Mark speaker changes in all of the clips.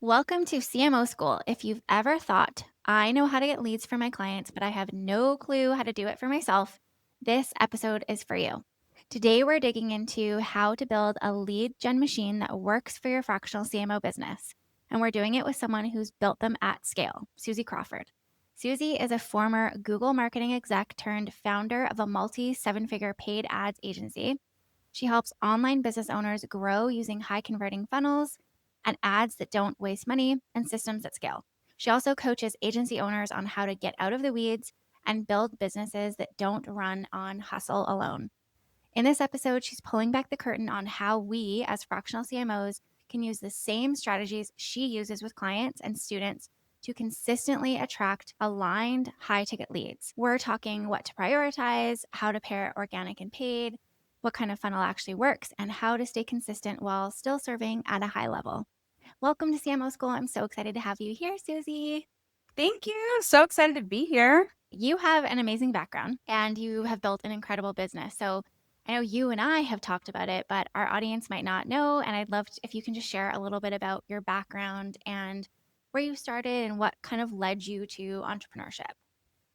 Speaker 1: Welcome to CMO School. If you've ever thought, I know how to get leads for my clients, but I have no clue how to do it for myself, this episode is for you. Today, we're digging into how to build a lead gen machine that works for your fractional CMO business. And we're doing it with someone who's built them at scale, Suzy Crawford. Suzy is a former Google marketing exec turned founder of a multi seven-figure paid ads agency. She helps online business owners grow using high converting funnels and ads that don't waste money and systems that scale. She also coaches agency owners on how to get out of the weeds and build businesses that don't run on hustle alone. In this episode, she's pulling back the curtain on how we, as fractional CMOs, can use the same strategies she uses with clients and students to consistently attract aligned high ticket leads. We're talking what to prioritize, how to pair organic and paid, what kind of funnel actually works, and how to stay consistent while still serving at a high level. Welcome to CMO School. I'm so excited to have you here, Suzy.
Speaker 2: Thank you. So excited to be here.
Speaker 1: You have an amazing background and you have built an incredible business. So I know you and I have talked about it, but our audience might not know. And I'd love if you can just share a little bit about your background and where you started and what kind of led you to entrepreneurship.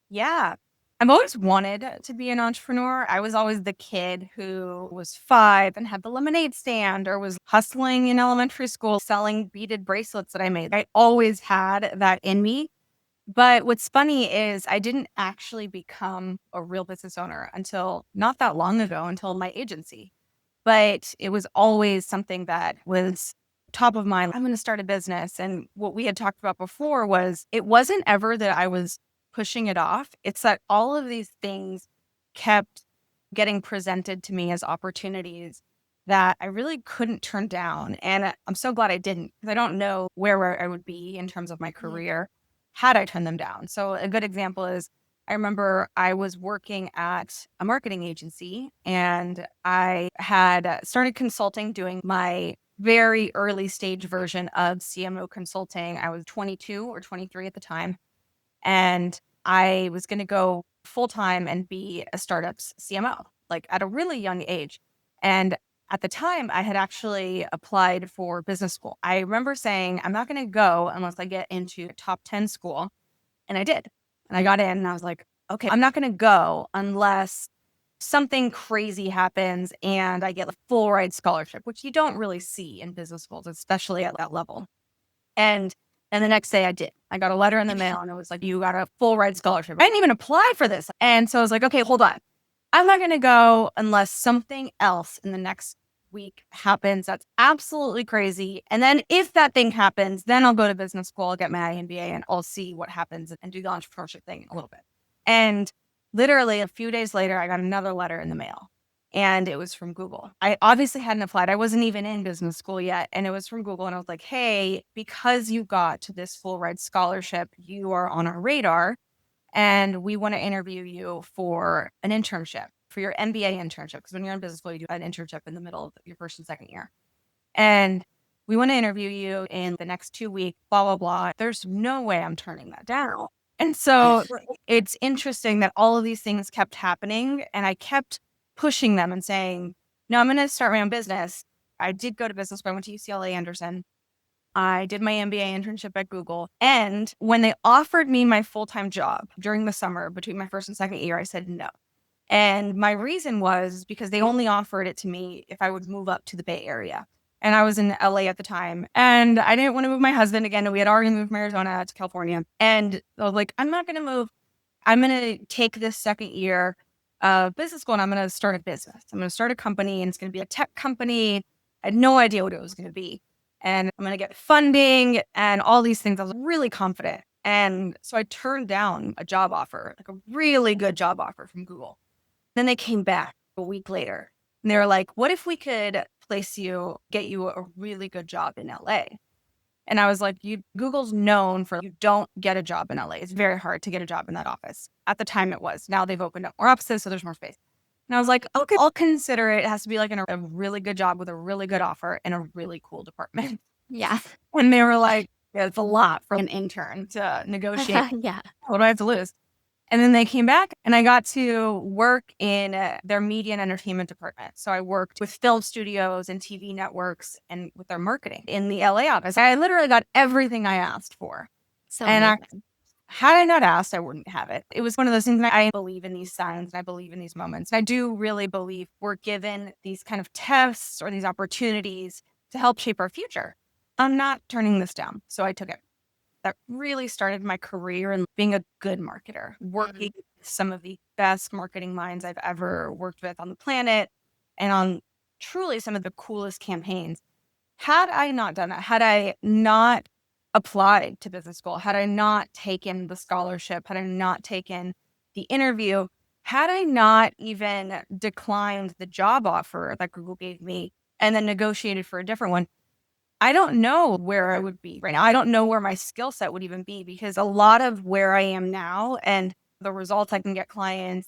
Speaker 2: Yeah. I've always wanted to be an entrepreneur. I was always the kid who was 5 and had the lemonade stand or was hustling in elementary school selling beaded bracelets that I made. I always had that in me. But what's funny is I didn't actually become a real business owner until not that long ago, until my agency. But it was always something that was top of mind. I'm going to start a business. And what we had talked about before was it wasn't ever that I was pushing it off. It's that all of these things kept getting presented to me as opportunities that I really couldn't turn down. And I'm so glad I didn't, because I don't know where I would be in terms of my
Speaker 1: Yeah.
Speaker 2: career had I turned them down. So a good example is I remember I was working at a marketing agency and I had started consulting, doing my very early stage version of CMO consulting. I was 22 or 23 at the time. And I was going to go full time and be a startup's CMO, like at a really young age. And at the time, I had actually applied for business school. I remember saying, I'm not going to go unless I get into a top 10 school. And I did. And I got in and I was like, okay, I'm not going to go unless something crazy happens and I get a full ride scholarship, which you don't really see in business schools, especially at that level. And then the next day I did. I got a letter in the mail and it was like, you got a full ride scholarship. I didn't even apply for this. And so I was like, okay, hold on. I'm not going to go unless something else in the next week happens that's absolutely crazy. And then if that thing happens, then I'll go to business school, I'll get my MBA and I'll see what happens and do the entrepreneurship thing a little bit. And literally a few days later, I got another letter in the mail and it was from Google. I obviously hadn't applied. I wasn't even in business school yet. And it was from Google. And I was like, hey, because you got to this full ride scholarship, you are on our radar and we want to interview you for an internship, for your MBA internship. Because when you're in business school, you do an internship in the middle of your first and second year. And we want to interview you in the next 2 weeks, blah, blah, blah. There's no way I'm turning that down. And so it's interesting that all of these things kept happening. And I kept pushing them and saying, no, I'm going to start my own business. I did go to business school. I went to UCLA Anderson. I did my MBA internship at Google. And when they offered me my full-time job during the summer between my first and second year, I said no. And my reason was because they only offered it to me if I would move up to the Bay Area. And I was in LA at the time. And I didn't want to move my husband again. We had already moved from Arizona to California. And I was like, I'm not going to move. I'm going to take this second year of business school and I'm going to start a business. I'm going to start a company and it's going to be a tech company. I had no idea what it was going to be. And I'm going to get funding and all these things. I was really confident. And so I turned down a job offer, like a really good job offer from Google. Then they came back a week later and they were like, what if we could place you, get you a really good job in LA? And I was like, Google's known for you don't get a job in LA. It's very hard to get a job in that office. At the time it was. Now they've opened up more offices, so there's more space. And I was like, okay, I'll consider it. It has to be like a really good job with a really good offer in a really cool department.
Speaker 1: Yeah.
Speaker 2: And they were like, yeah, it's a lot for an intern to negotiate.
Speaker 1: Yeah.
Speaker 2: What do I have to lose? And then they came back and I got to work in their media and entertainment department. So I worked with film studios and TV networks and with their marketing in the LA office. I literally got everything I asked for.
Speaker 1: So
Speaker 2: And
Speaker 1: amazing.
Speaker 2: had I not asked, I wouldn't have it. It was one of those things that I believe in these signs and I believe in these moments. And I do really believe we're given these kind of tests or these opportunities to help shape our future. I'm not turning this down. So I took it. That really started my career in being a good marketer, working with some of the best marketing minds I've ever worked with on the planet and on truly some of the coolest campaigns. Had I not done that, had I not applied to business school, had I not taken the scholarship, had I not taken the interview, had I not even declined the job offer that Google gave me and then negotiated for a different one, I don't know where I would be right now. I don't know where my skill set would even be because a lot of where I am now and the results I can get clients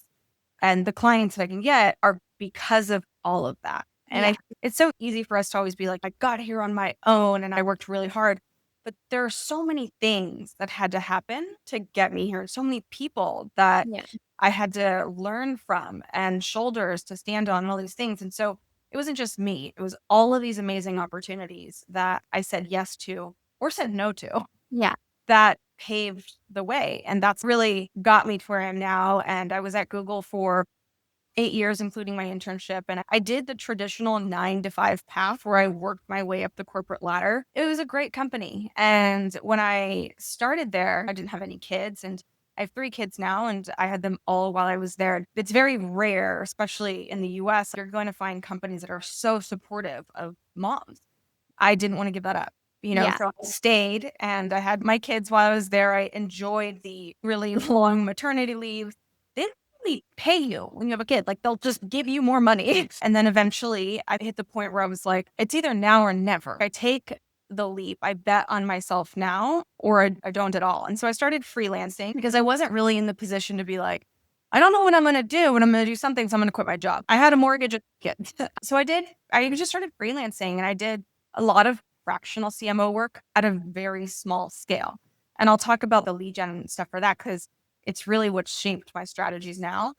Speaker 2: and the clients that I can get are because of all of that. And
Speaker 1: Yeah.
Speaker 2: it's so easy for us to always be like, I got here on my own and I worked really hard. But there are so many things that had to happen to get me here. So many people that
Speaker 1: Yeah.
Speaker 2: I had to learn from and shoulders to stand on and all these things. And so it wasn't just me, it was all of these amazing opportunities that I said yes to or said no to
Speaker 1: Yeah.
Speaker 2: that paved the way. And that's really got me to where I am now. And I was at Google for 8 years, including my internship. And I did the traditional 9 to 5 path where I worked my way up the corporate ladder. It was a great company. And when I started there, I didn't have any kids. And I have 3 kids now, and I had them all while I was there. It's very rare, especially in the US, you're going to find companies that are so supportive of moms. I didn't want to give that up.
Speaker 1: Yeah.
Speaker 2: So I stayed and I had my kids while I was there. I enjoyed the really long maternity leave. They don't really pay you when you have a kid. Like they'll just give you more money. And then eventually I hit the point where I was like, it's either now or never. I take the leap. I bet on myself now or I don't at all. And so I started freelancing because I wasn't really in the position to be like, I don't know what I'm going to do when I'm going to do something. So I'm going to quit my job. I had a mortgage and kids. So I just started freelancing and I did a lot of fractional CMO work at a very small scale. And I'll talk about the lead gen stuff for that because it's really what shaped my strategies now.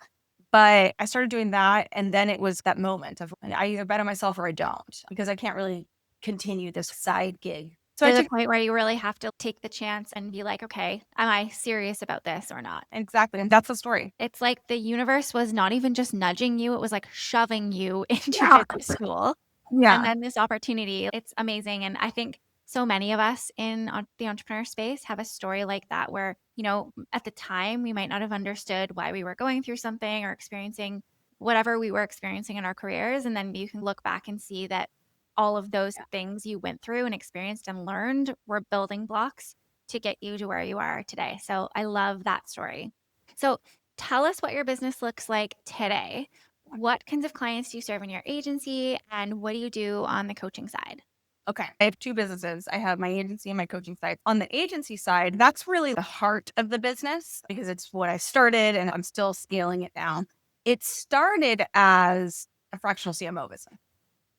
Speaker 2: But I started doing that. And then it was that moment of I either bet on myself or I don't because I can't really continue this side gig. So I
Speaker 1: To the
Speaker 2: took
Speaker 1: point where you really have to take the chance and be like, okay, am I serious about this or not?
Speaker 2: exactly. And that's the story.
Speaker 1: It's like the universe was not even just nudging you, it was like shoving you into
Speaker 2: Yeah.
Speaker 1: business school. And
Speaker 2: Yeah.
Speaker 1: then this opportunity, it's amazing. And I think so many of us in the entrepreneur space have a story like that where, at the time we might not have understood why we were going through something or experiencing whatever we were experiencing in our careers. And then you can look back and see that all of those things you went through and experienced and learned were building blocks to get you to where you are today. So I love that story. So tell us what your business looks like today. What kinds of clients do you serve in your agency and what do you do on the coaching side?
Speaker 2: Okay. I have 2 businesses. I have my agency and my coaching side. On the agency side, that's really the heart of the business because it's what I started and I'm still scaling it down. It started as a fractional CMO business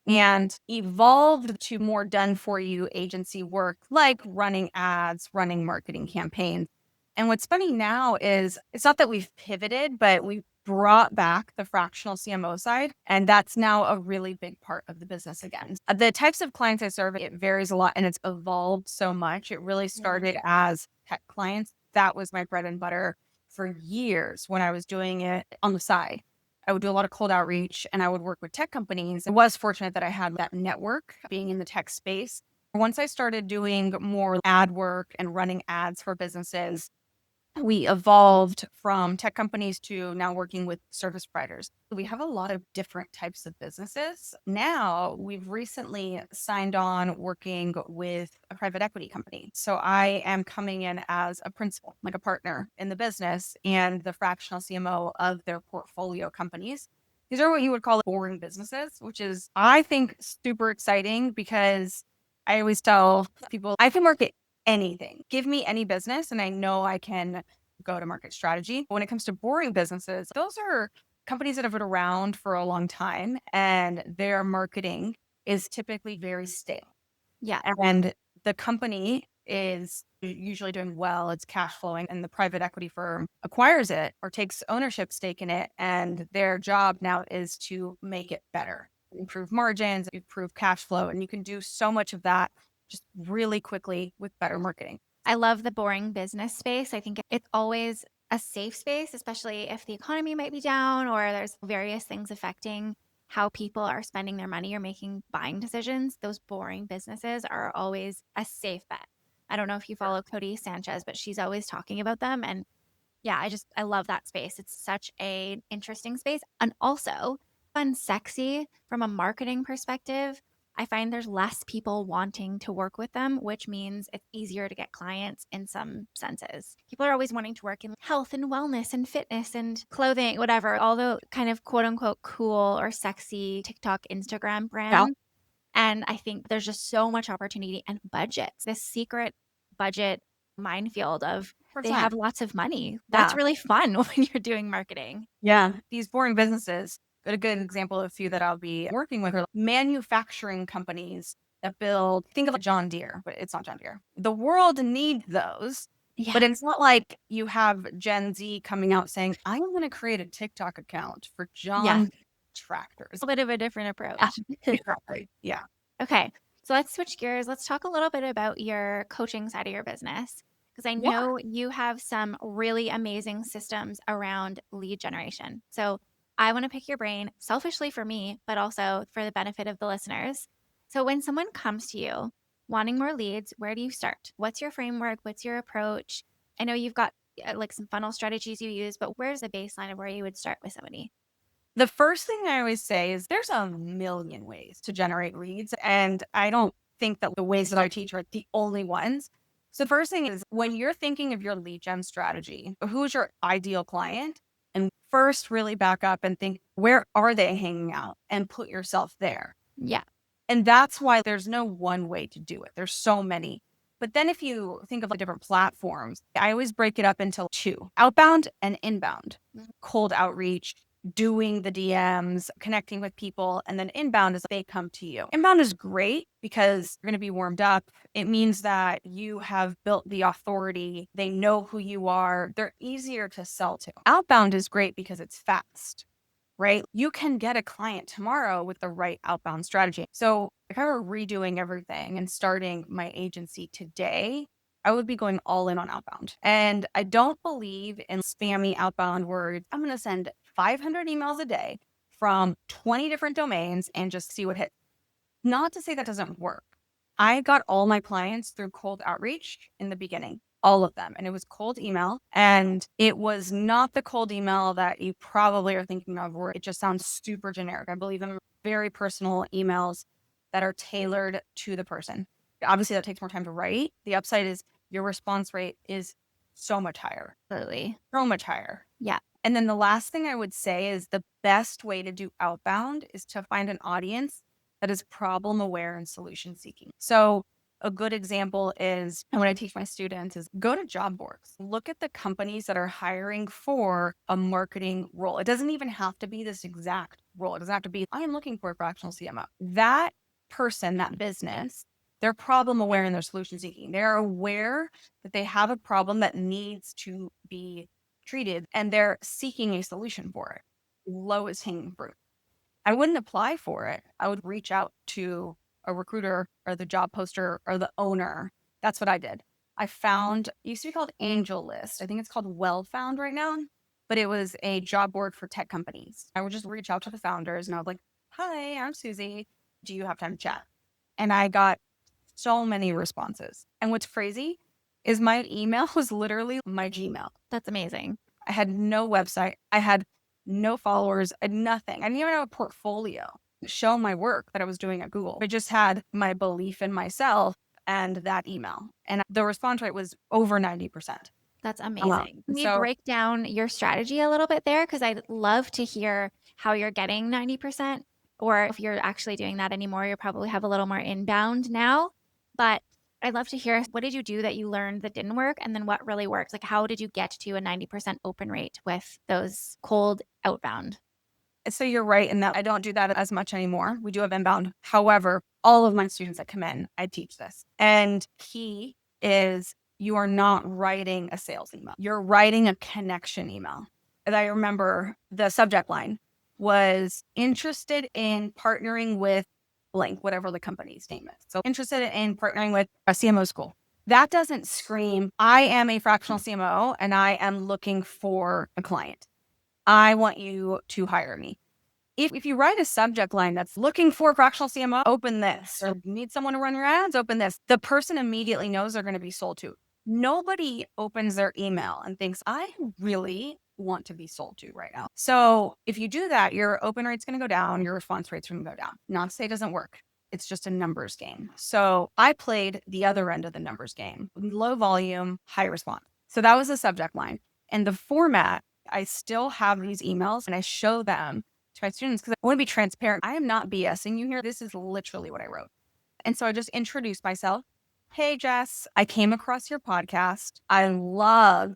Speaker 2: and evolved to more done for you agency work like running ads, running marketing campaigns. And what's funny now is it's not that we've pivoted, but we've brought back the fractional CMO side. And that's now a really big part of the business again. The types of clients I serve, it varies a lot and it's evolved so much. It really started as tech clients. That was my bread and butter for years when I was doing it on the side. I would do a lot of cold outreach and I would work with tech companies. I was fortunate that I had that network being in the tech space. Once I started doing more ad work and running ads for businesses, we evolved from tech companies to now working with service providers. We have a lot of different types of businesses. Now, we've recently signed on working with a private equity company. So I am coming in as a principal, like a partner in the business and the fractional CMO of their portfolio companies. These are what you would call boring businesses, which is, I think, super exciting because I always tell people I can market anything. Give me any business and I know I can go to market strategy. When it comes to boring businesses, those are companies that have been around for a long time and their marketing is typically very stale.
Speaker 1: Yeah.
Speaker 2: And the company is usually doing well, it's cash flowing, and the private equity firm acquires it or takes ownership stake in it. And their job now is to make it better, improve margins, improve cash flow. And you can do so much of that just really quickly with better marketing.
Speaker 1: I love the boring business space. I think it's always a safe space, especially if the economy might be down or there's various things affecting how people are spending their money or making buying decisions. Those boring businesses are always a safe bet. I don't know if you follow Cody Sanchez, but she's always talking about them. And yeah, I love that space. It's such a interesting space and also fun, sexy from a marketing perspective. I find there's less people wanting to work with them, which means it's easier to get clients in some senses. People are always wanting to work in health and wellness and fitness and clothing, whatever, all the kind of quote unquote cool or sexy TikTok, Instagram
Speaker 2: Yeah,
Speaker 1: brands. And I think there's just so much opportunity and budgets, this secret budget minefield of they
Speaker 2: 100%.
Speaker 1: have lots of money. That's
Speaker 2: Yeah.
Speaker 1: really fun when you're doing marketing.
Speaker 2: Yeah. These boring businesses, a good example of a few that I'll be working with are manufacturing companies that build, think of a John Deere, but it's not John Deere. The world needs those, but
Speaker 1: Yeah.
Speaker 2: it's not like you have Gen Z coming out saying, I'm going to create a TikTok account for
Speaker 1: Yeah.
Speaker 2: John tractors.
Speaker 1: A bit of a different
Speaker 2: Yeah,
Speaker 1: approach.
Speaker 2: exactly. Yeah.
Speaker 1: Okay. So let's switch gears. Let's talk a little bit about your coaching side of your business because I
Speaker 2: Yeah.
Speaker 1: know you have some really amazing systems around lead generation. So I want to pick your brain selfishly for me, but also for the benefit of the listeners. So when someone comes to you wanting more leads, where do you start? What's your framework? What's your approach? I know you've got like some funnel strategies you use, but where's the baseline of where you would start with somebody?
Speaker 2: The first thing I always say is there's a million ways to generate leads. And I don't think that the ways that I teach are the only ones. So the first thing is when you're thinking of your lead gen strategy, who's your ideal client? And first really back up and think, where are they hanging out? And put yourself there.
Speaker 1: Yeah.
Speaker 2: And that's why there's no one way to do it. There's so many. But then if you think of like different platforms, I always break it up into two: outbound and inbound. Cold outreach, doing the DMs, connecting with people, and then inbound is they come to you. Inbound is great because you're going to be warmed up. It means that you have built the authority. They know who you are. They're easier to sell to. Outbound is great because it's fast, right? You can get a client tomorrow with the right outbound strategy. So if I were redoing everything and starting my agency today, I would be going all in on outbound. And I don't believe in spammy outbound words. I'm going to send 500 emails a day from 20 different domains and just see what hits. Not to say that doesn't work. I got all my clients through cold outreach in the beginning, all of them. And it was cold email. And it was not the cold email that you probably are thinking of, where it just sounds super generic. I believe in very personal emails that are tailored to the person. Obviously, that takes more time to write. The upside is your response rate is so much higher,
Speaker 1: Absolutely.
Speaker 2: so much higher.
Speaker 1: Yeah.
Speaker 2: And then the last thing I would say is the best way to do outbound is to find an audience that is problem aware and solution seeking. So a good example is, and what I teach my students is go to job boards, look at the companies that are hiring for a marketing role. It doesn't even have to be this exact role. It doesn't have to be, I am looking for a fractional CMO. That person, that business, they're problem aware and they're solution seeking. They're aware that they have a problem that needs to be treated and they're seeking a solution for it. Lowest hanging fruit. I wouldn't apply for it. I would reach out to a recruiter or the job poster or the owner. That's what I did. I found, it used to be called Angel List. I think it's called Well Found right now, but it was a job board for tech companies. I would just reach out to the founders and I was like, hi, I'm Suzy. Do you have time to chat? And I got so many responses. And what's crazy is my email was literally my Gmail.
Speaker 1: That's amazing.
Speaker 2: I had no website. I had no followers. I had nothing. I didn't even have a portfolio to show my work that I was doing at Google. I just had my belief in myself and that email. And the response rate was over 90%.
Speaker 1: That's
Speaker 2: Wow.
Speaker 1: amazing. Can we
Speaker 2: So
Speaker 1: break down your strategy a little bit there? Because I'd love to hear how you're getting 90%, or if you're actually doing that anymore, you probably have a little more inbound now. But I'd love to hear what did you do that you learned that didn't work? And then what really works? Like, how did you get to a 90% open rate with those cold outbound?
Speaker 2: So you're right in that I don't do that as much anymore. We do have inbound. However, all of my students that come in, I teach this. And key is you are not writing a sales email. You're writing a connection email. And I remember the subject line was interested in partnering with blank, whatever the company's name is. So interested in partnering with a CMO school. That doesn't scream, I am a fractional CMO and I am looking for a client. I want you to hire me. If you write a subject line that's looking for a fractional CMO, open this, or need someone to run your ads, open this, the person immediately knows they're going to be sold to. Nobody opens their email and thinks, I really want to be sold to right now. So if you do that, your open rate's going to go down, your response rate's going to go down. Not to say it doesn't work. It's just a numbers game. So I played the other end of the numbers game, low volume, high response. So that was the subject line. And the format, I still have these emails and I show them to my students because I want to be transparent. I am not BSing you here. This is literally what I wrote. And so I just introduced myself. Hey, Jess, I came across your podcast. I love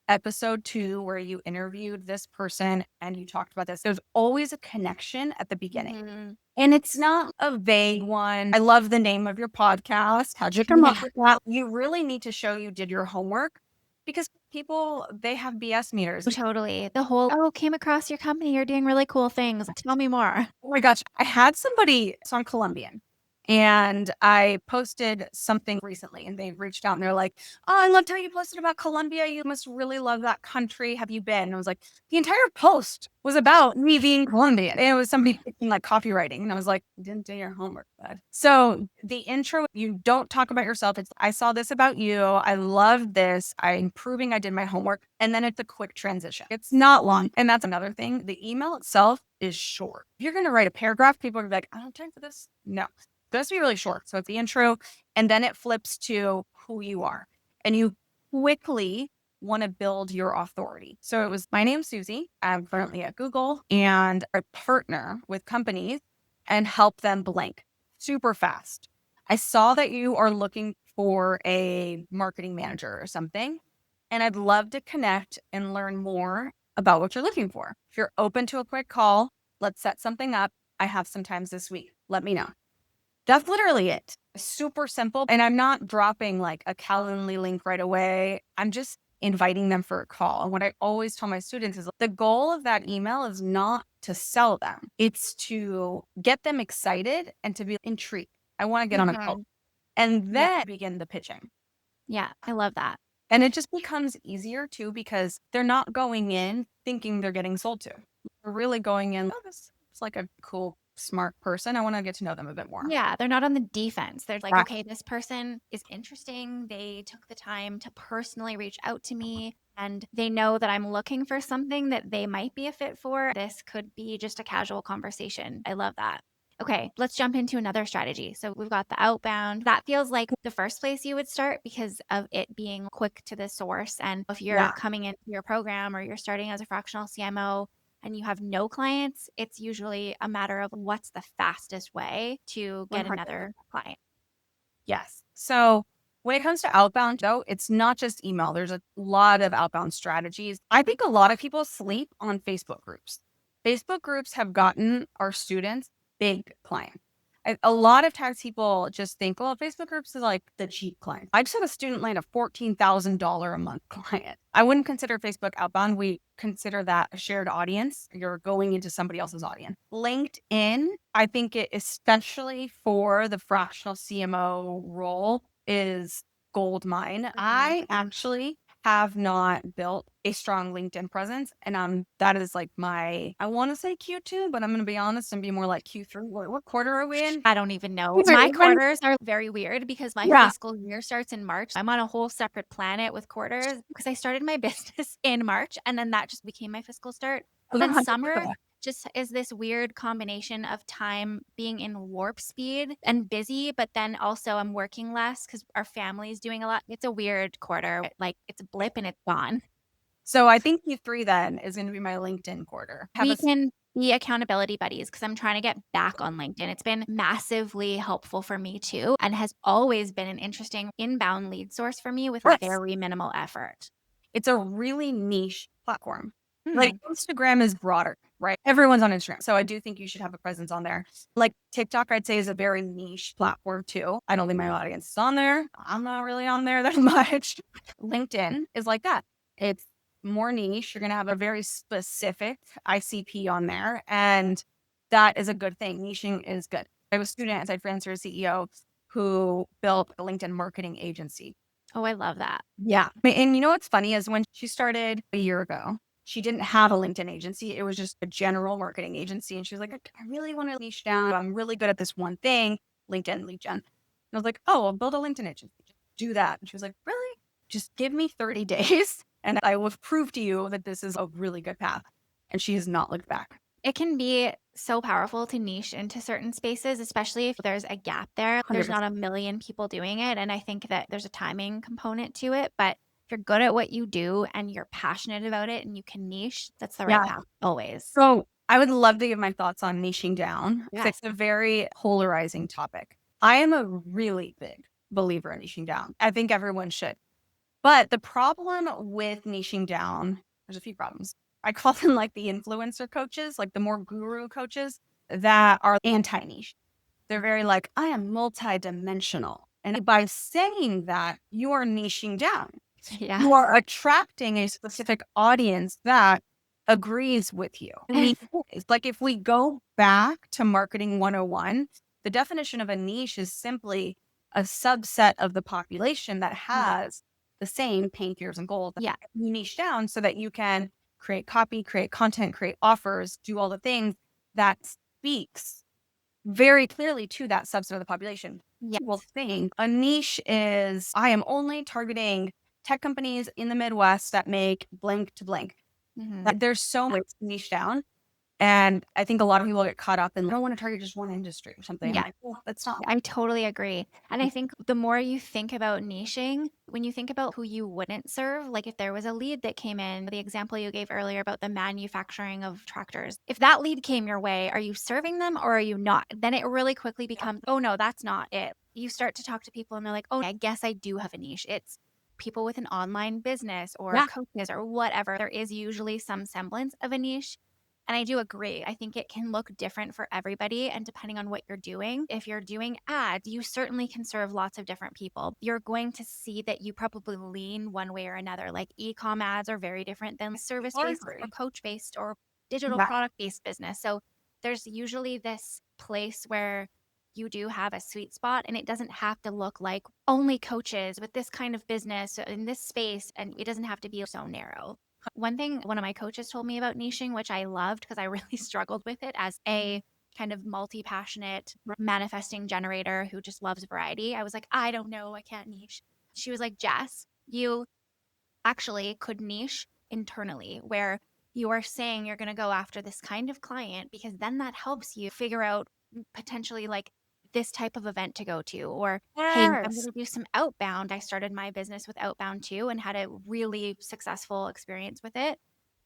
Speaker 2: episode 2 where you interviewed this person and you talked about this. There's always a connection at the beginning.
Speaker 1: Mm-hmm.
Speaker 2: And it's not a vague one. I love the name of your podcast. How'd you come up with that? You really need to show you did your homework because people, they have BS meters.
Speaker 1: Totally. The whole, oh, came across your company. You're doing really cool things. Tell me more.
Speaker 2: Oh my gosh. I had somebody, so I'm Colombian, and I posted something recently and they reached out and they're like, oh, I loved how you posted about Colombia. You must really love that country. Have you been? And I was like, the entire post was about me being Colombian. And it was somebody picking like copywriting. And I was like, you didn't do your homework, bud. So the intro, you don't talk about yourself. It's, I saw this about you. I love this. I'm proving I did my homework. And then it's a quick transition. It's not long. And that's another thing. The email itself is short. If you're going to write a paragraph, people are like, I don't have time for this. No. It has to be really short. So it's the intro, and then it flips to who you are. And you quickly want to build your authority. So it was, my name's Suzy. I'm currently at Google and I partner with companies and help them blank super fast. I saw that you are looking for a marketing manager or something, and I'd love to connect and learn more about what you're looking for. If you're open to a quick call, let's set something up. I have some times this week. Let me know. That's literally it. Super simple. And I'm not dropping like a Calendly link right away. I'm just inviting them for a call. And what I always tell my students is the goal of that email is not to sell them. It's to get them excited and to be intrigued. I want to get on a call. And then begin the pitching.
Speaker 1: Yeah, I love that.
Speaker 2: And it just becomes easier too because they're not going in thinking they're getting sold to. They're really going in, oh, this is like a cool, smart person. I want to get to know them a bit more.
Speaker 1: Yeah, they're not on the defense. They're like,
Speaker 2: Right.
Speaker 1: okay, this person is interesting. They took the time to personally reach out to me and they know that I'm looking for something that they might be a fit for. This could be just a casual conversation. I love that. Okay, let's jump into another strategy. So we've got the outbound. That feels like the first place you would start because of it being quick to the source. And if you're coming into your program or you're starting as a fractional CMO, and you have no clients, it's usually a matter of what's the fastest way to get
Speaker 2: 100%.
Speaker 1: another client.
Speaker 2: Yes. So when it comes to outbound, though, it's not just email. There's a lot of outbound strategies. I think a lot of people sleep on Facebook groups. Facebook groups have gotten our students big clients. A lot of times people just think, well, Facebook groups is like the cheap client. I just had a student land a $14,000 a month client. I wouldn't consider Facebook outbound. We consider that a shared audience. You're going into somebody else's audience. LinkedIn, I think it, especially for the fractional CMO role, is gold mine. I actually have not built a strong LinkedIn presence. And that is like my, I want to say Q2, but I'm going to be honest and be more like Q3. What quarter are we in?
Speaker 1: I don't even know. My quarters are very weird because my fiscal year starts in March. I'm on a whole separate planet with quarters because I started my business in March and then that just became my fiscal start. And then summer just is this weird combination of time being in warp speed and busy, but then also I'm working less because our family is doing a lot. It's a weird quarter. Like it's a blip and it's gone.
Speaker 2: So I think Q3 then is going to be my LinkedIn quarter.
Speaker 1: We can be accountability buddies because I'm trying to get back on LinkedIn. It's been massively helpful for me too and has always been an interesting inbound lead source for me with very minimal effort.
Speaker 2: It's a really niche platform. Like,
Speaker 1: Hmm.
Speaker 2: Instagram is broader, right? Everyone's on Instagram. So I do think you should have a presence on there. Like TikTok, I'd say is a very niche platform too. I don't think my audience is on there. I'm not really on there that much. LinkedIn is like that. It's more niche. You're going to have a very specific ICP on there. And that is a good thing. Niching is good. I have a student inside Freelancer CEO who built a LinkedIn marketing agency.
Speaker 1: Oh, I love that.
Speaker 2: Yeah. And you know what's funny is when she started a year ago, she didn't have a LinkedIn agency. It was just a general marketing agency. And she was like, I really want to niche down. I'm really good at this one thing, LinkedIn lead gen. And I was like, oh, I'll build a LinkedIn agency. Just do that. And she was like, really? Just give me 30 days and I will prove to you that this is a really good path. And she has not looked back.
Speaker 1: It can be so powerful to niche into certain spaces, especially if there's a gap there. There's not
Speaker 2: 100%.
Speaker 1: a million people doing it. And I think that there's a timing component to it. But if you're good at what you do and you're passionate about it and you can niche, that's the right
Speaker 2: Yeah.
Speaker 1: path always.
Speaker 2: So I would love to give my thoughts on niching down because
Speaker 1: Yes.
Speaker 2: it's a very polarizing topic. I am a really big believer in niching down. I think everyone should. But the problem with niching down, there's a few problems. I call them like the influencer coaches, like the more guru coaches that are anti niche. They're very like, I am multidimensional. And by saying that, you are niching down.
Speaker 1: Yeah.
Speaker 2: You are attracting a specific audience that agrees with you. It's like if we go back to marketing 101, the definition of a niche is simply a subset of the population that has the same pain, fears, and goals.
Speaker 1: Yeah.
Speaker 2: You niche down so that you can create copy, create content, create offers, do all the things that speaks very clearly to that subset of the population. People
Speaker 1: Yes.
Speaker 2: think a niche is I am only targeting tech companies in the Midwest that make blank to blank.
Speaker 1: Mhm.
Speaker 2: There's so much niche down. And I think a lot of people get caught up in I don't want to target just one industry or something. I'm
Speaker 1: Yeah.
Speaker 2: like, well, that's not
Speaker 1: I totally agree. And I think the more you think about niching, when you think about who you wouldn't serve, like if there was a lead that came in, the example you gave earlier about the manufacturing of tractors, if that lead came your way, are you serving them or are you not? Then it really quickly becomes, oh no, that's not it. You start to talk to people and they're like, oh, I guess I do have a niche. It's people with an online business or
Speaker 2: yeah.
Speaker 1: coaches or whatever. There is usually some semblance of a niche. And I do agree. I think it can look different for everybody. And depending on what you're doing, if you're doing ads, you certainly can serve lots of different people. You're going to see that you probably lean one way or another. Like e-com ads are very different than service
Speaker 2: I
Speaker 1: based or
Speaker 2: agree.
Speaker 1: coach based or digital
Speaker 2: Yeah.
Speaker 1: product based business. So there's usually this place where you do have a sweet spot and it doesn't have to look like only coaches with this kind of business in this space. And it doesn't have to be so narrow. One thing one of my coaches told me about niching, which I loved because I really struggled with it as a kind of multi passionate manifesting generator who just loves variety. I was like, I don't know, I can't niche. She was like, Jess, you actually could niche internally where you are saying you're going to go after this kind of client because then that helps you figure out potentially like this type of event to go to or hey I'm going
Speaker 2: Yes.
Speaker 1: to do some outbound. I started my business with outbound too and had a really successful experience with it.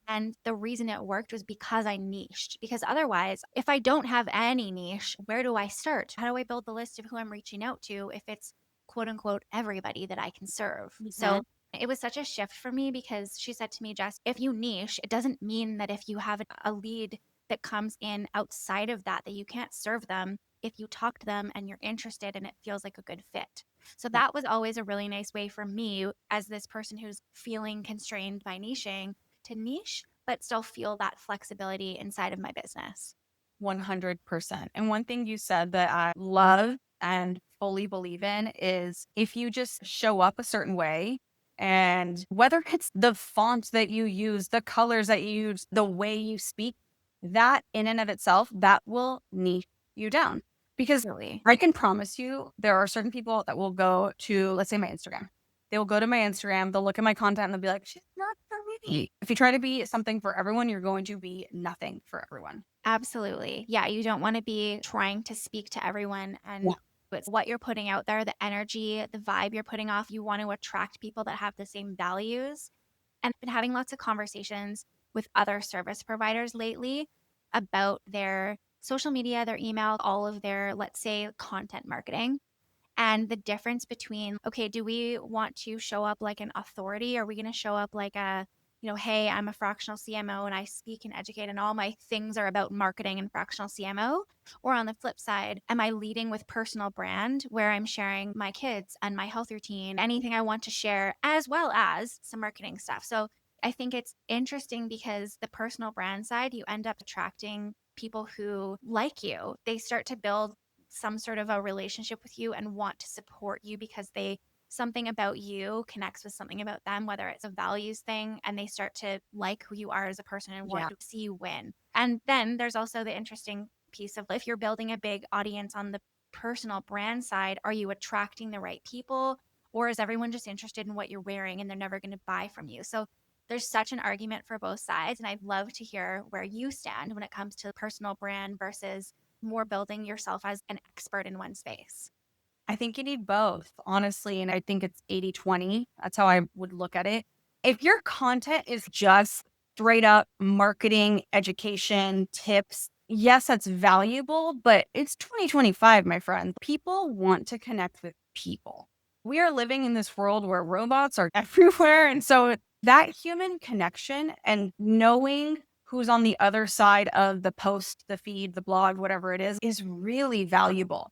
Speaker 1: And the reason it worked was because I niched. Because otherwise, if I don't have any niche, where do I start? How do I build the list of who I'm reaching out to if it's quote unquote everybody that I can serve?
Speaker 2: Mhm.
Speaker 1: So it was such a shift for me because she said to me, Jess, if you niche, it doesn't mean that if you have a lead that comes in outside of that, that you can't serve them if you talk to them and you're interested and it feels like a good fit. So that was always a really nice way for me as this person who's feeling constrained by niching to niche, but still feel that flexibility inside of my business.
Speaker 2: 100%. And one thing you said that I love and fully believe in is if you just show up a certain way, and whether it's the font that you use, the colors that you use, the way you speak, that in and of itself, that will niche you down. Because
Speaker 1: Really.
Speaker 2: I can promise you, there are certain people that will go to, let's say, my Instagram. They will go to my Instagram, they'll look at my content and they'll be like, she's not for me. If you try to be something for everyone, you're going to be nothing for everyone.
Speaker 1: Absolutely. Yeah, you don't want to be trying to speak to everyone and it's what you're putting out there, the energy, the vibe you're putting off. You want to attract people that have the same values. And I've been having lots of conversations with other service providers lately about their social media, their email, all of their, let's say, content marketing. And the difference between, okay, do we want to show up like an authority? Are we going to show up like a hey, I'm a fractional CMO and I speak and educate, and all my things are about marketing and fractional CMO? Or on the flip side, am I leading with personal brand where I'm sharing my kids and my health routine, anything I want to share, as well as some marketing stuff? So I think it's interesting because the personal brand side, you end up attracting people who like you. They start to build some sort of a relationship with you and want to support you because something about you connects with something about them, whether it's a values thing, and they start to like who you are as a person and want
Speaker 2: Yeah.
Speaker 1: to see you win. And then there's also the interesting piece of if you're building a big audience on the personal brand side, are you attracting the right people? Or is everyone just interested in what you're wearing and they're never going to buy from you? So there's such an argument for both sides. And I'd love to hear where you stand when it comes to personal brand versus more building yourself as an expert in one space.
Speaker 2: I think you need both, honestly. And I think it's 80/20. That's how I would look at it. If your content is just straight up marketing, education, tips, yes, that's valuable, but it's 2025, my friend. People want to connect with people. We are living in this world where robots are everywhere. And so that human connection and knowing who's on the other side of the post, the feed, the blog, whatever it is really valuable.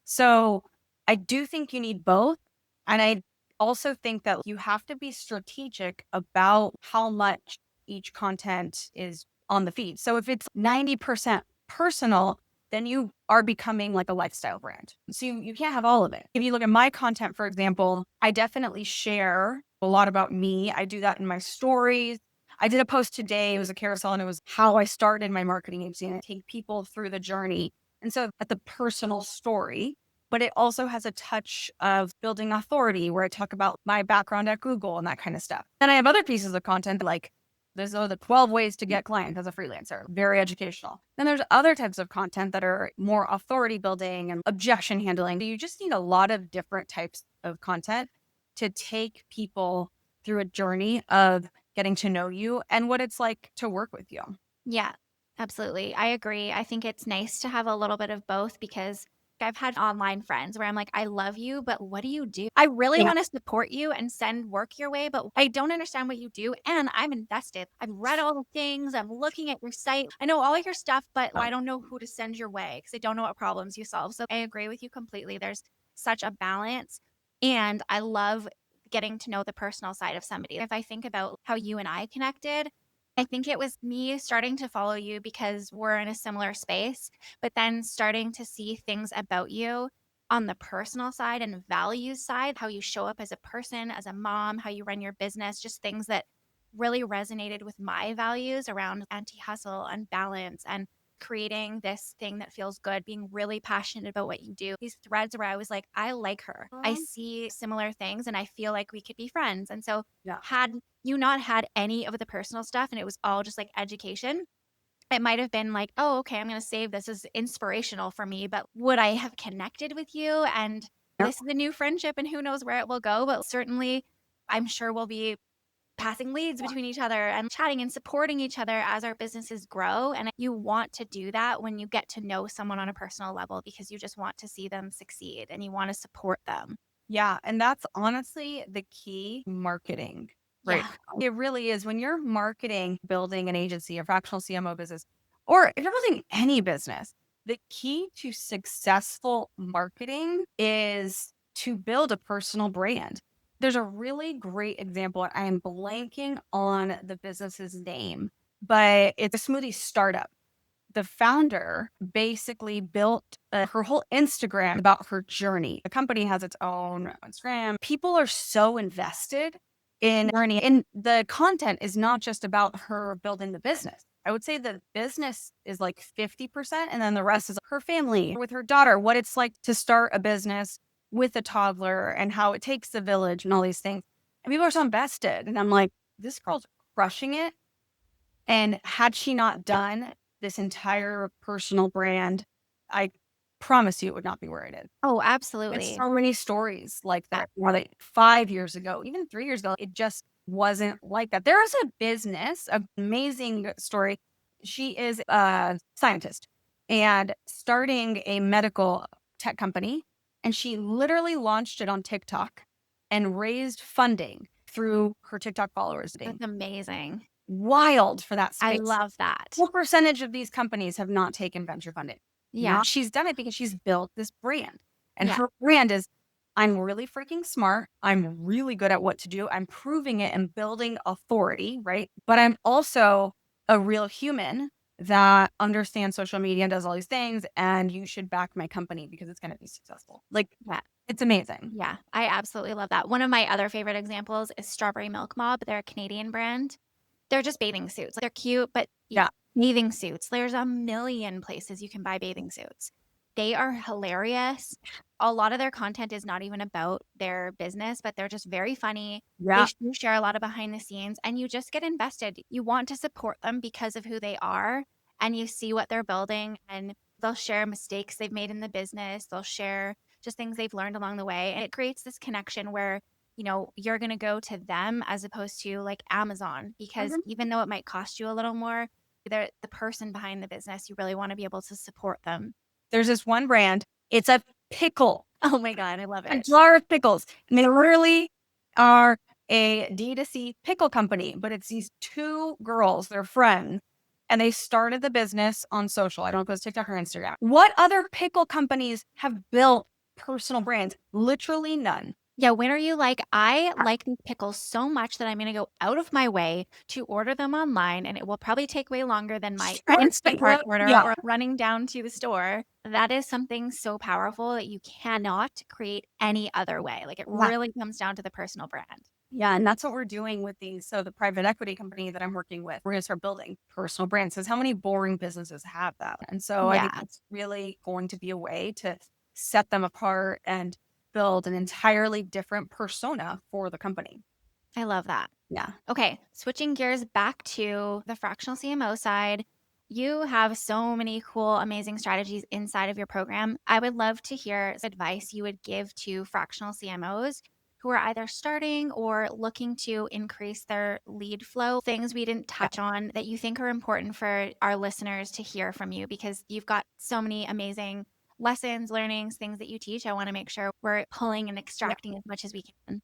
Speaker 2: So, I do think you need both. And I also think that you have to be strategic about how much each content is on the feed. So if it's 90% personal, then you are becoming like a lifestyle brand. So you can't have all of it. If you look at my content, for example, I definitely share a lot about me. I do that in my stories. I did a post today. It was a carousel and it was how I started my marketing agency and I take people through the journey. And so at the personal story, but it also has a touch of building authority where I talk about my background at Google and that kind of stuff. Then I have other pieces of content like these are the 12 ways to get clients as a freelancer, very educational. Then there's other types of content that are more authority building and objection handling. You just need a lot of different types of content to take people through a journey of getting to know you and what it's like to work with you.
Speaker 1: Yeah, absolutely. I agree. I think it's nice to have a little bit of both because I've had online friends where I'm like, I love you, but what do you do? I really
Speaker 2: Yeah.
Speaker 1: want to support you and send work your way, but I don't understand what you do. And I'm invested. I've read all the things. I'm looking at your site. I know all of your stuff, but I don't know who to send your way because I don't know what problems you solve. So I agree with you completely. There's such a balance. And I love getting to know the personal side of somebody. If I think about how you and I connected, I think it was me starting to follow you because we're in a similar space, but then starting to see things about you on the personal side and values side, how you show up as a person, as a mom, how you run your business, just things that really resonated with my values around anti hustle and balance and creating this thing that feels good, being really passionate about what you do. These threads where I was like, I like her. I see similar things and I feel like we could be friends. And so,
Speaker 2: Yeah.
Speaker 1: had you not had any of the personal stuff and it was all just like education, it might have been like, oh, okay, I'm going to save this as inspirational for me. But would I have connected with you? And
Speaker 2: Yeah.
Speaker 1: this is a new friendship and who knows where it will go. But certainly, I'm sure we'll be passing leads between each other and chatting and supporting each other as our businesses grow. And you want to do that when you get to know someone on a personal level because you just want to see them succeed and you want to support them.
Speaker 2: Yeah, and that's honestly the key marketing, right?
Speaker 1: Yeah.
Speaker 2: It really is when you're marketing, building an agency, a fractional CMO business, or if you're building any business, the key to successful marketing is to build a personal brand. There's a really great example. I am blanking on the business's name, but it's a smoothie startup. The founder basically built her whole Instagram about her journey. The company has its own Instagram. People are so invested in journey, and the content is not just about her building the business. I would say the business is like 50%, and then the rest is her family with her daughter, what it's like to start a business with a toddler and how it takes the village and all these things. And people are so invested. And I'm like, this girl's crushing it. And had she not done this entire personal brand, I promise you it would not be where it is.
Speaker 1: Oh,
Speaker 2: It's
Speaker 1: absolutely.
Speaker 2: so many stories like
Speaker 1: Yeah.
Speaker 2: that. More like 5 years ago, even 3 years ago, it just wasn't like that. There is a business, amazing story. She is a scientist and starting a medical tech company, and she literally launched it on TikTok and raised funding through her TikTok followers.
Speaker 1: That's amazing.
Speaker 2: Wild for that
Speaker 1: I
Speaker 2: space.
Speaker 1: love that.
Speaker 2: What percentage of these companies have not taken venture funding?
Speaker 1: Yeah.
Speaker 2: Not. She's done it because she's built this brand. And
Speaker 1: Yeah.
Speaker 2: her brand is, I'm really freaking smart. I'm really good at what to do. I'm proving it and building authority, right? But I'm also a real human that understands social media and does all these things. And you should back my company because it's going to be successful. Like,
Speaker 1: Yeah.
Speaker 2: it's amazing.
Speaker 1: Yeah. I absolutely love that. One of my other favorite examples is Strawberry Milk Mob. They're a Canadian brand. They're just bathing suits. Like, they're cute, but
Speaker 2: Yeah.
Speaker 1: bathing suits. There's a million places you can buy bathing suits. They are hilarious. A lot of their content is not even about their business, but they're just very funny. They
Speaker 2: Yeah.
Speaker 1: do share a lot of behind the scenes and you just get invested. You want to support them because of who they are and you see what they're building and they'll share mistakes they've made in the business. They'll share just things they've learned along the way. And it creates this connection where you're going to go to them as opposed to like Amazon, because
Speaker 2: Mhm.
Speaker 1: even though it might cost you a little more, they're the person behind the business. You really want to be able to support them.
Speaker 2: There's this one brand. It's a pickle.
Speaker 1: Oh my God, I love
Speaker 2: A
Speaker 1: it.
Speaker 2: jar of pickles. And they literally are a D2C pickle company, but it's these two girls, they're friends, and they started the business on social. I don't know if it was TikTok or Instagram. What other pickle companies have built personal brands? Literally none.
Speaker 1: Yeah, when are you like, I like these pickles so much that I'm going to go out of my way to order them online, and it will probably take way longer than my Instacart order
Speaker 2: Yeah.
Speaker 1: or running down to the store. That is something so powerful that you cannot create any other way. Like, it
Speaker 2: Yeah.
Speaker 1: really comes down to the personal brand.
Speaker 2: Yeah, and that's what we're doing with these. So the private equity company that I'm working with, we're going to start building personal brands. Because how many boring businesses have that? And so I think
Speaker 1: Yeah,
Speaker 2: it's really going to be a way to set them apart and build an entirely different persona for the company.
Speaker 1: I love that.
Speaker 2: Yeah.
Speaker 1: Okay, switching gears back to the fractional CMO side, you have so many cool, amazing strategies inside of your program. I would love to hear advice you would give to fractional CMOs who are either starting or looking to increase their lead flow, things we didn't
Speaker 2: Yeah.
Speaker 1: touch on that you think are important for our listeners to hear from you, because you've got so many amazing lessons, learnings, things that you teach. I want to make sure we're pulling and
Speaker 2: Yeah.
Speaker 1: extracting as much as we can.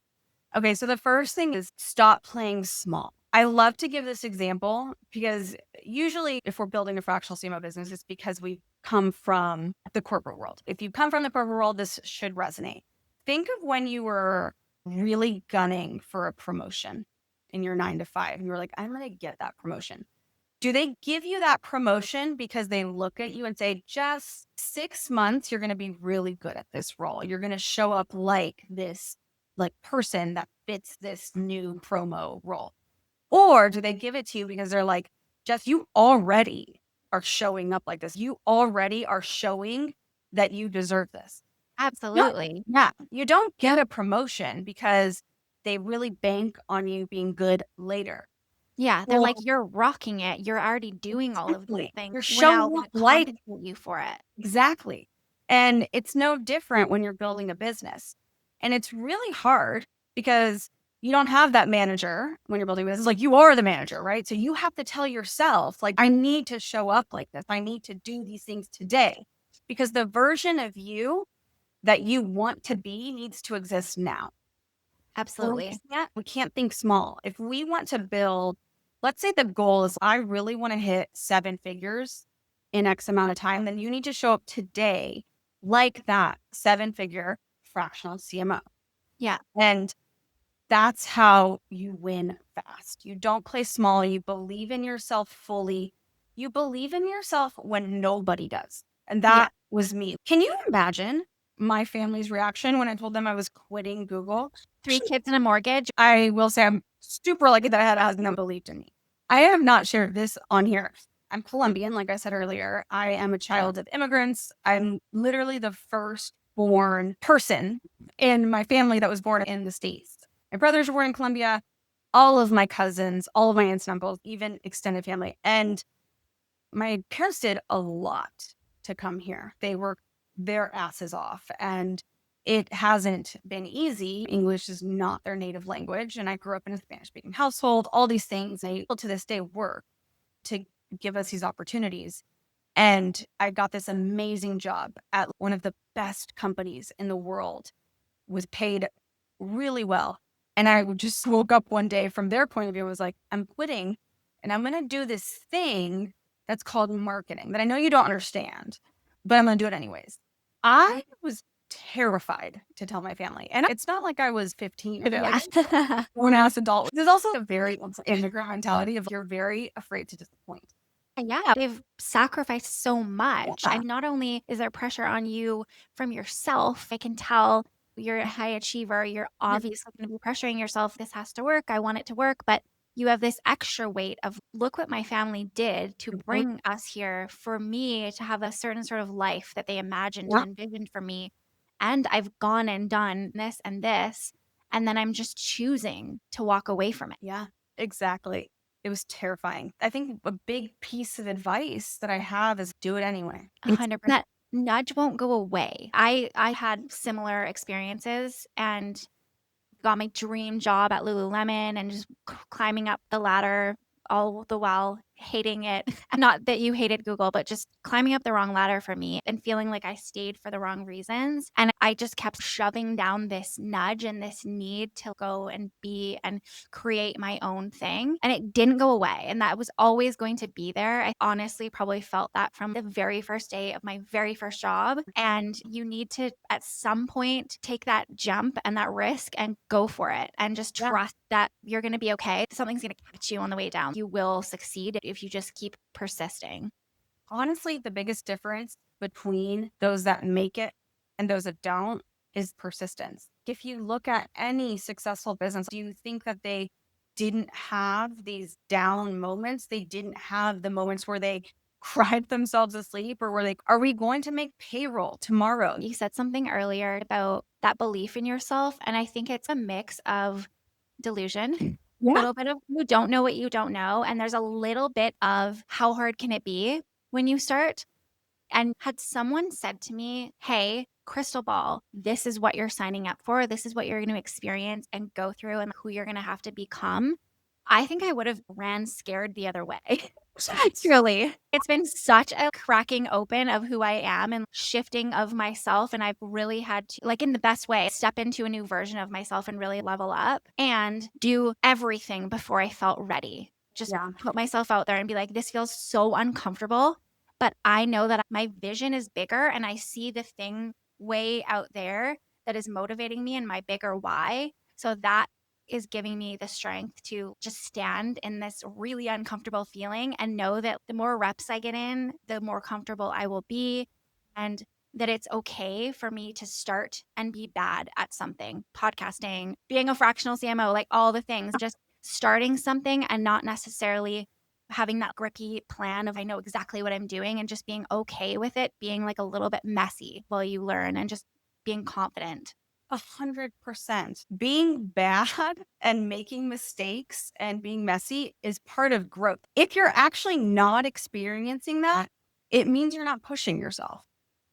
Speaker 2: Okay, so the first thing is stop playing small. I love to give this example because usually if we're building a fractional CMO business, it's because we come from the corporate world. If you come from the corporate world, this should resonate. Think of when you were really gunning for a promotion in your 9 to 5. And you were like, I'm going to get that promotion. Do they give you that promotion because they look at you and say, just 6 months, you're going to be really good at this role. You're going to show up like this, like person that fits this new promo role? Or do they give it to you because they're like, Jess, you already are showing up like this. You already are showing that you deserve this. No,
Speaker 1: Absolutely.
Speaker 2: yeah, you don't get a promotion because they really bank on you being good later.
Speaker 1: Yeah, they're
Speaker 2: Well,
Speaker 1: like, "You're rocking it. You're already doing all of these
Speaker 2: exactly.
Speaker 1: things.
Speaker 2: You're
Speaker 1: We're now
Speaker 2: showing up
Speaker 1: gonna
Speaker 2: like
Speaker 1: compensate you for it."
Speaker 2: exactly. And it's no different when you're building a business. And it's really hard because you don't have that manager when you're building a business. Like you are the manager, right? So you have to tell yourself, like, I need to show up like this. I need to do these things today because the version of you that you want to be needs to exist now. Well,
Speaker 1: Absolutely.
Speaker 2: we can't think small. If we want to build, let's say the goal is I really want to hit 7 figures in X amount of time, then you need to show up today like that 7 figure fractional CMO.
Speaker 1: Yeah,
Speaker 2: And that's how you win fast. You don't play small. You believe in yourself fully. You believe in yourself when nobody does. And
Speaker 1: yeah.
Speaker 2: that was me. Can you imagine my family's reaction when I told them I was quitting Google?
Speaker 1: 3 kids and a mortgage.
Speaker 2: I will say I'm super lucky that I had a husband that believed in me. I have not shared this on here. I'm Colombian, like I said earlier. I am a child of immigrants. I'm literally the first born person in my family that was born in the States. My brothers were born in Colombia, all of my cousins, all of my aunts and uncles, even extended family. And my parents did a lot to come here. They worked their asses off and it hasn't been easy. English is not their native language. And I grew up in a Spanish speaking household, all these things. They still to this day work to give us these opportunities. And I got this amazing job at one of the best companies in the world, was paid really well. And I just woke up one day from their point of view and was like, I'm quitting and I'm going to do this thing that's called marketing that I know you don't understand, but I'm going to do it anyways. I was terrified to tell my family. And it's not like I was 15, like
Speaker 1: Yeah.
Speaker 2: grown ass adult. There's also a very immigrant mentality of you're very afraid to disappoint.
Speaker 1: Yeah, they've sacrificed so much.
Speaker 2: Yeah.
Speaker 1: And not only is there pressure on you from yourself, I can tell you're a high achiever. You're obviously going to be pressuring yourself. This has to work. I want it to work. But you have this extra weight of look what my family did to
Speaker 2: Mhm.
Speaker 1: bring us here for me to have a certain sort of life that they imagined and
Speaker 2: Yeah.
Speaker 1: envisioned for me. And I've gone and done this and this. And then I'm just choosing to walk away from it.
Speaker 2: Yeah, exactly. It was terrifying. I think a big piece of advice that I have is do it anyway. It's
Speaker 1: 100%. That nudge won't go away. I had similar experiences and got my dream job at Lululemon and just climbing up the ladder all the while hating it. Not that you hated Google, but just climbing up the wrong ladder for me and feeling like I stayed for the wrong reasons. And I just kept shoving down this nudge and this need to go and be and create my own thing. And it didn't go away. And that was always going to be there. I honestly probably felt that from the very first day of my very first job. And you need to, at some point, take that jump and that risk and go for it and just
Speaker 2: yeah.
Speaker 1: trust that you're going to be okay. Something's going to catch you on the way down. You will succeed if you just keep persisting.
Speaker 2: Honestly, the biggest difference between those that make it and those that don't is persistence. If you look at any successful business, do you think that they didn't have these down moments? They didn't have the moments where they cried themselves asleep or were like, are we going to make payroll tomorrow?
Speaker 1: You said something earlier about that belief in yourself. And I think it's a mix of delusion, a
Speaker 2: Yeah.
Speaker 1: little bit of you don't know what you don't know. And there's a little bit of how hard can it be when you start? And had someone said to me, hey, crystal ball, this is what you're signing up for. This is what you're going to experience and go through and who you're going to have to become. I think I would have ran scared the other way. Truly. It's been such a cracking open of who I am and shifting of myself. And I've really had to, like, in the best way, step into a new version of myself and really level up and do everything before I felt ready. Just
Speaker 2: Yeah.
Speaker 1: put myself out there and be like, this feels so uncomfortable. But I know that my vision is bigger and I see the thing way out there that is motivating me and my bigger why. So that is giving me the strength to just stand in this really uncomfortable feeling and know that the more reps I get in, the more comfortable I will be. And that it's okay for me to start and be bad at something, podcasting, being a fractional CMO, like all the things, just starting something and not necessarily having that grippy plan of I know exactly what I'm doing and just being okay with it being like a little bit messy while you learn and just being confident.
Speaker 2: 100%. Being bad and making mistakes and being messy is part of growth. If you're actually not experiencing that, it means you're not pushing yourself.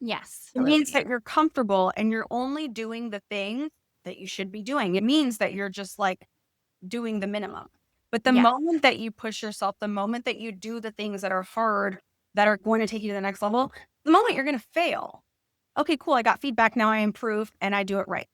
Speaker 1: Yes,
Speaker 2: It means
Speaker 1: absolutely.
Speaker 2: that you're comfortable and you're only doing the things that you should be doing. It means that you're just like doing the minimum. But the
Speaker 1: Yeah.
Speaker 2: moment that you push yourself, the moment that you do the things that are hard, that are going to take you to the next level, the moment you're going to fail. Okay, cool. I got feedback. Now I improve and I do it right.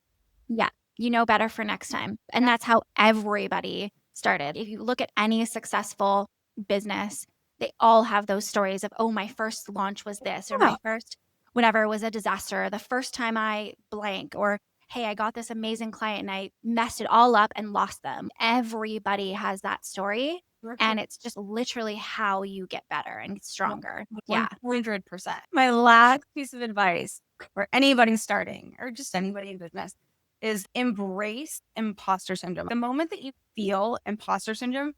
Speaker 1: Yeah. You know better for next time. And
Speaker 2: Yeah.
Speaker 1: that's how everybody started. If you look at any successful business, they all have those stories of, oh, my first launch was this, or
Speaker 2: Yeah.
Speaker 1: my first whatever was a disaster. The first time I blank, or hey, I got this amazing client and I messed it all up and lost them. Everybody has that story. And it's just literally how you get better and stronger. Yeah.
Speaker 2: 100%. My last piece of advice for anybody starting or just anybody in business is embrace imposter syndrome. The moment that you feel imposter syndrome,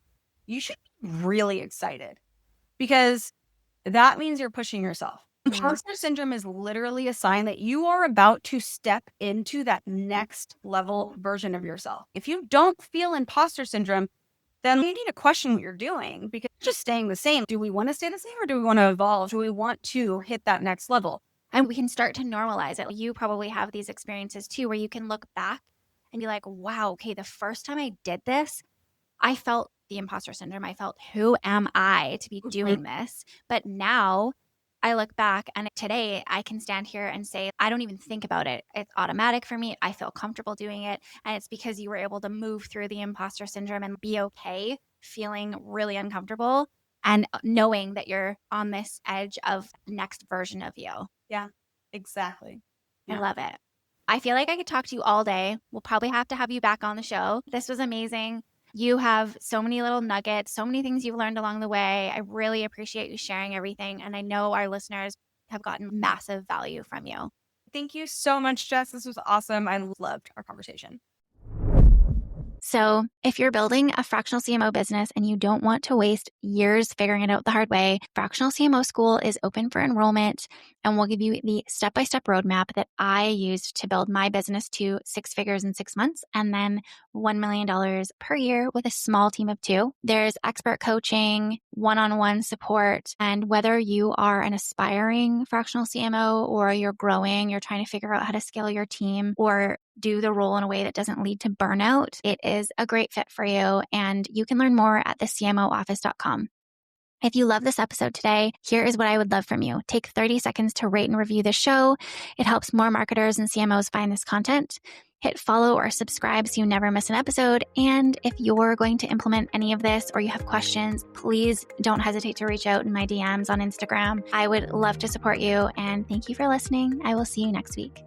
Speaker 2: you should be really excited because that means you're pushing yourself.
Speaker 1: Mm.
Speaker 2: Imposter syndrome is literally a sign that you are about to step into that next level version of yourself. If you don't feel imposter syndrome, then you need to question what you're doing because you're just staying the same. Do we want to stay the same or do we want to evolve? Do we want to hit that next level?
Speaker 1: And we can start to normalize it. You probably have these experiences too, where you can look back and be like, wow, okay, the first time I did this, I felt the imposter syndrome. I felt, who am I to be
Speaker 2: Mhm.
Speaker 1: doing this? But now I look back and today I can stand here and say, I don't even think about it. It's automatic for me. I feel comfortable doing it. And it's because you were able to move through the imposter syndrome and be okay feeling really uncomfortable and knowing that you're on this edge of next version of you.
Speaker 2: Yeah, exactly.
Speaker 1: I
Speaker 2: Yeah.
Speaker 1: love it. I feel like I could talk to you all day. We'll probably have to have you back on the show. This was amazing. You have so many little nuggets, so many things you've learned along the way. I really appreciate you sharing everything. And I know our listeners have gotten massive value from you.
Speaker 2: Thank you so much, Jess. This was awesome. I loved our conversation.
Speaker 1: So, if you're building a fractional CMO business and you don't want to waste years figuring it out the hard way, Fractional CMO School is open for enrollment and we'll give you the step-by-step roadmap that I used to build my business to 6 figures in 6 months and then $1 million per year with a small team of 2. There's expert coaching, one-on-one support, and whether you are an aspiring fractional CMO or you're growing, you're trying to figure out how to scale your team or do the role in a way that doesn't lead to burnout, it is a great fit for you. And you can learn more at thecmooffice.com. If you love this episode today, here is what I would love from you. Take 30 seconds to rate and review the show. It helps more marketers and CMOs find this content. Hit follow or subscribe so you never miss an episode. And if you're going to implement any of this or you have questions, please don't hesitate to reach out in my DMs on Instagram. I would love to support you. And thank you for listening. I will see you next week.